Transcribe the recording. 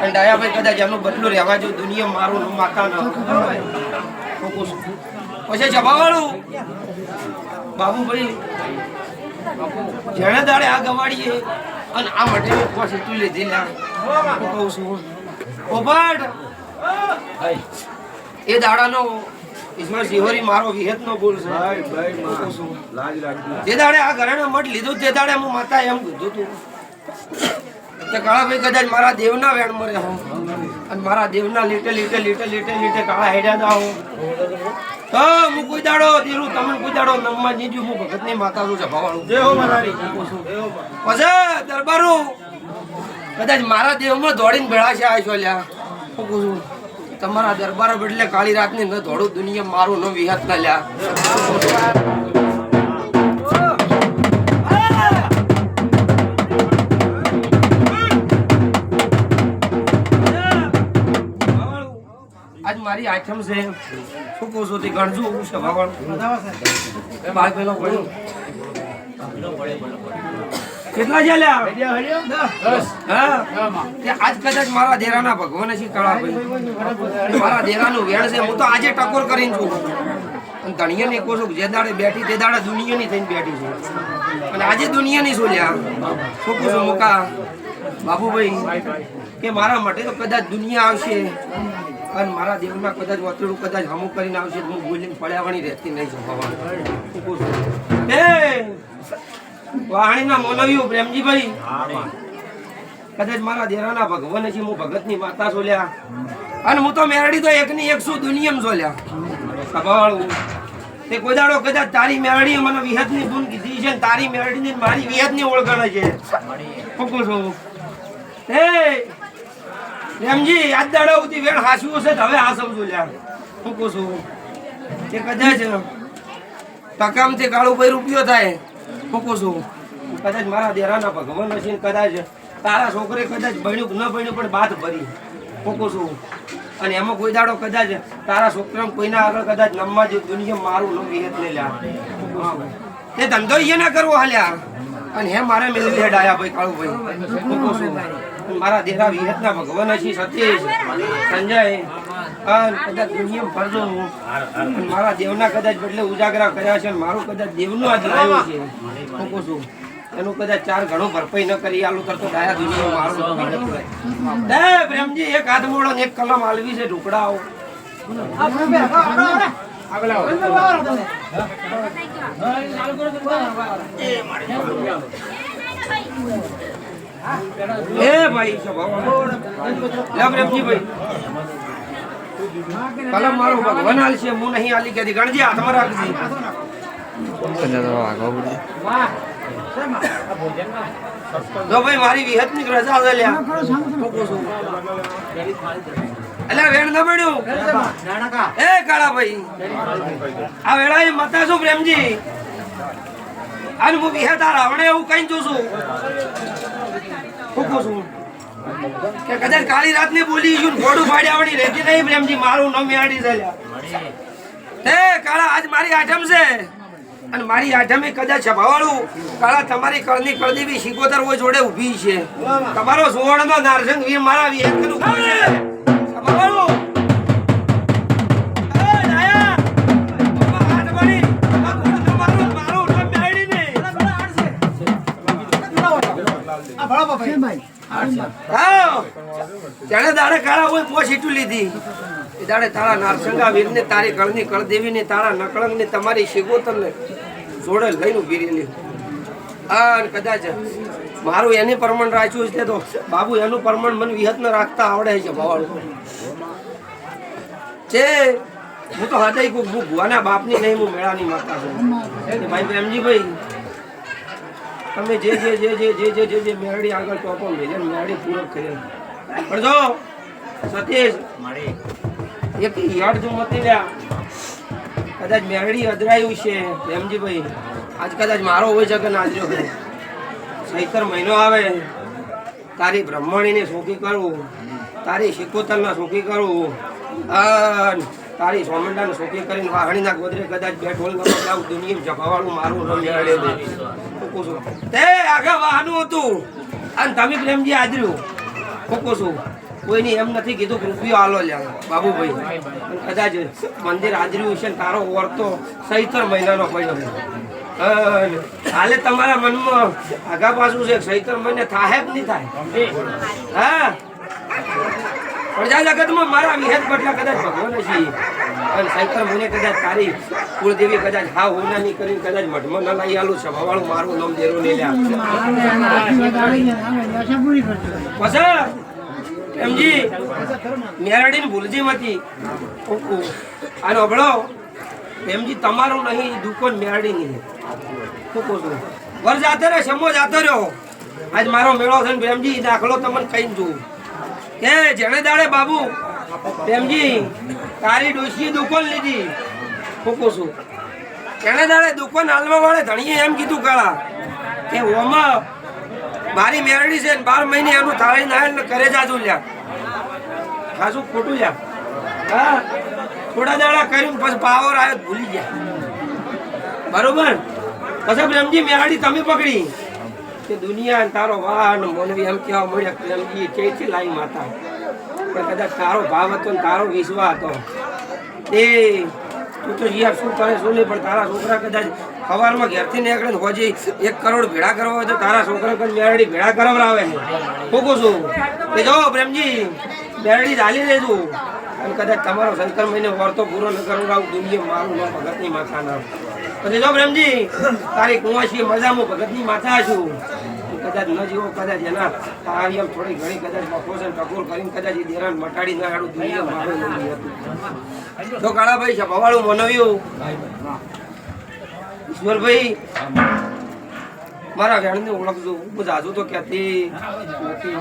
અને ડાયાભાઈ કદાચ એનું બદલું રહેવા જો દુનિયા મારું માતા ન પછી જવાવાળું બાબુભાઈ જેણે દાડે આ ગવાડીએ અને આ માટે પાછી તું લીધી લ્યા કહું છું પોપટ એ દાડાનો ઈશ્વર સિહોરી મારો વિહેતનો બોલ છે જે દાડે આ ઘરેનો મઠ લીધું તે દાડે હું માતા એમ કીધું તું કે કાળાભાઈ કદાચ મારા દેવના વેણ મરે હો અને મારા દેવના લીટે લીટે લીટે લીટે લીટે કાળા હેડ્યા જાઓ તો હું કોઈ દાડો દીરું તમે કોઈ દાડો નમવા નીજુ હું ભગતની માતા છું જભાવાળું જય હો મારી પછી દરબારો કદાચ મારા દેવમાં દોડીને ભેળા છે આ છો લ્યા હું કહું છું તમારા દરબાર બદલે કાળી રાતની ન દોડું દુનિયા મારું ન વિહત ન લ્યા આજ મારી આઠમ છે શું કહું છું તે ગણજો છે ભાવણ બાર પેલો પડ્યો કેટલા ચાલ્યા હા આજ કદાચ મારા દેરાના ભગવાન છે કાળાભાઈ મારા દેરાનું વેણ છે હું તો આજે ટકોર કરીને છું અને ધણિયાને કહું છું જે દાડે બેઠી તે દાડે દુનિયાની થઈને બેઠી છું અને આજે દુનિયાની શું લ્યા શું કહું છું મુકા બાબુભાઈ કે મારા માટે તો કદાચ દુનિયા આવશે અને મારા દેવના કદાચ વાતડું કદાચ હમું કરીને આવશે હું બોલીને પડ્યાવાણી રહેતી નહીં છું વાણીના મોનવ્યું પ્રેમજીભાઈ કદાચ મારા દેરાના ભગવાન છે હું ભગતની માતા સોલ્યા અને હું તો મેરડી તો એકની 100 દુનિયામાં સોલ્યા સભાવાળું તે કોઈ દાડો કદાચ તારી મેરડી મને વિહતની ગુણ કીધી છે તારી મેરડીની મારી વિહતની ઓળખાણ છે ફોકું છું એ પ્રેમજી આજ દાડો ઉતી વેણ હાસવું હશે હવે આ સમજો લ્યા ફોકું છું તે કદાચ ટકામથી કાળુભાઈ રૂપિયો થાય ફોકું છું કદાચ મારા દેરાના ભગવાન હશે કદાચ તારા છોકરે કદાચ ભણ્યું ન ભણ્યું પણ બાદ ભરી ફોકું છું અને એમાં કોઈ દાડો કદાચ તારા છોકરા કોઈના આગળ કદાચ નમવા જે દુનિયા મારું ન વિહેત લઈ લ્યા તે ધંધો એ ના કરવો હાલ્યા અને હે મારે મેળવી હેડાયા ભાઈ કાળુભાઈ ફોકું છું મારા દેરા વિહેતના ભગવાન હશે સતીશ સંજય કદાચ દુનિયા ફરજો મારા દેવના કદાચ બદલે ઉજાગરા કર્યા છે મારું કદાચ દેવનું આજ લાવ્યું છે ફોકું છું એનું કદાચ 4 ઘણું ભરપાઈ ન કરી આલું કરતો ડાયા દુનિયા મારું પ્રેમજી એક હાથ મોડો ને એક કલમ આલવી છે ઢુકડાઓ એ ભાઈ પ્રેમજી ભાઈ કલમ મારો ભગવાન આલ છે હું નહીં આલી કે ગણજી હાથમાં રાખજી જો ભાઈ મારી વિહતની રજા છે લ્યા અલ્યા વેણ ન પડ્યું એ કાળા ભાઈ આ વેળા મતા છું પ્રેમજી અને હું વિહત આ રાવણે એવું કઈ જોશું ફૂકું છું કે કદાચ કાળી રાત ને બોલી છું ઘોડું ફાડ્યાવાળી રહેતી નહીં પ્રેમજી મારું ન મેળી ચાલ્યા એ કાળા આજ મારી આઠમ છે અને મારી આઠમે કદાચ સભાવાળું કાળા તમારી કળની કળદેવી શિકોતર હોય જોડે ઊભી છે તમારો સુવર્ણનો નારસંગ વીર મારા વિહેતનું છે સભાવાળું જાણે દાડે કાળા હોય પોસીટું લીધી એ દાડે તારા નારસંગા વીરને તારી કળની કળદેવીને તારા નકળંગને તમારી શિગોતરને જોડે લઈને ઉભી રહેલી અને કદાચ મારું એની પરમણ રાખ્યું છે તો બાબુ એનું પરમણ મને વિહત ન રાખતા આવડે છે ભવાળું છે હું તો હાથે હું ભુવાના બાપની નહીં હું મેળાની માતા છું ભાઈ પ્રેમજીભાઈ તમે જે જે જે જે જે જે જે જે મેરડી આગળ ટોપો મેળે મેરડી પૂરક કરી પણ જો સતીશ એક યાદ જો મતી રહ્યા કદાચ મેરડી અધરાયું છે પ્રેમજીભાઈ આજ કદાચ મારો હોય છે કે નાજર્યો છે ચૈતર મહિનો આવે તારી બ્રહ્મણીને શોખી કરું તારી શિકોતરના શોખી કરું તારી સોમંડાને શોખી કરીને વાહણીના ગોદરે કદાચ બે ઢોલ નતો આવું દુનિયા જપાવાળું મારું મેળે તે આગળ વાહનું હતું અને તમે પ્રેમજી હાજર્યું ફૂકો છું કોઈની એમ નથી કીધું કે રૂપિયો આલો લ્યા બાબુભાઈ પણ કદાચ મંદિર હાજરી છે ને તારો વર્તો સૈતર મહિનાનો પડ્યો છે હાલે તમારા મનમાં આગા પાછું છે સૈતર મહિને થાય કે નહીં થાય હા પ્રજા જગતમાં મારા વિહેત બદલા કદાચ ભગવાન છે અને સૈતર મહિને કદાચ તારી કુળદેવી કદાચ હા હોનાની કરી કદાચ મઠમાં ન લઈ આલું સભાવાળું મારું નામ દેરો નહીં લ્યા પછી એમજી મેરડીને ભૂલજી મતી અને અભળો એમજી તમારું નહીં દુકાન મેરડી નહીં શું કહું છું વર જાતે રે સમો જાતો રહ્યો આજ મારો મેળો છે ને પ્રેમજી દાખલો તમને કઈ જોઉં કે જેણે દાડે બાબુ પ્રેમજી તારી ડોશી દુકાન લીધી શું કહું છું જેણે દાડે દુકાન હાલવા વાળે ધણીએ એમ કીધું કાળા કે ઓમાં મારી મેરડી છે 12 મહિને એનું થાળી નાયલ ને કરે જાજુ લ્યા ખાસું ખોટું લ્યા હા થોડા દાડા કર્યું પછી પાવર આવ્યો ભૂલી ગયા બરોબર પછી પ્રેમજી મેરડી તમે પકડી કે દુનિયા તારો વાહ ને મોનવી એમ કેવા મળ્યા પ્રેમજી ચેથી લાવી માતા પણ કદાચ તારો ભાવ હતો ને તારો વિશ્વાસ હતો એ તું તો યાર શું કરે શું નહીં પણ તારા છોકરા કદાચ સવારમાં ઘેરથી નીકળે ને હોજી 1 કરોડ ભેળા કરવા હોય તો તારા છોકરા કઈ મેરડી ભેળા કરાવરાવે છે ફૂકું છું કે જો પ્રેમજી મેરડી ચાલી લેજો અને કદાચ તમારો શંકર મહિને વર્તો પૂરો ન કરાવું દુનિયા મારું નામ ભગતની માથા નામ પછી જો પ્રેમજી તારી કુંવાસી મજામાં ભગતની માથા છું કદાચ ન જીવો કદાચ એના તારી એમ થોડી ઘણી કદાચ બફોસન ટકોર કરીને કદાચ એ દેરાન મટાડી ના આડું દુનિયા મારું નામ હતું તો કાળાભાઈ છે ભવાળું મનવ્યું ઈશ્વરભાઈ મારા વેણને ઓળખજો હું જાજુ તો કહેતી નથી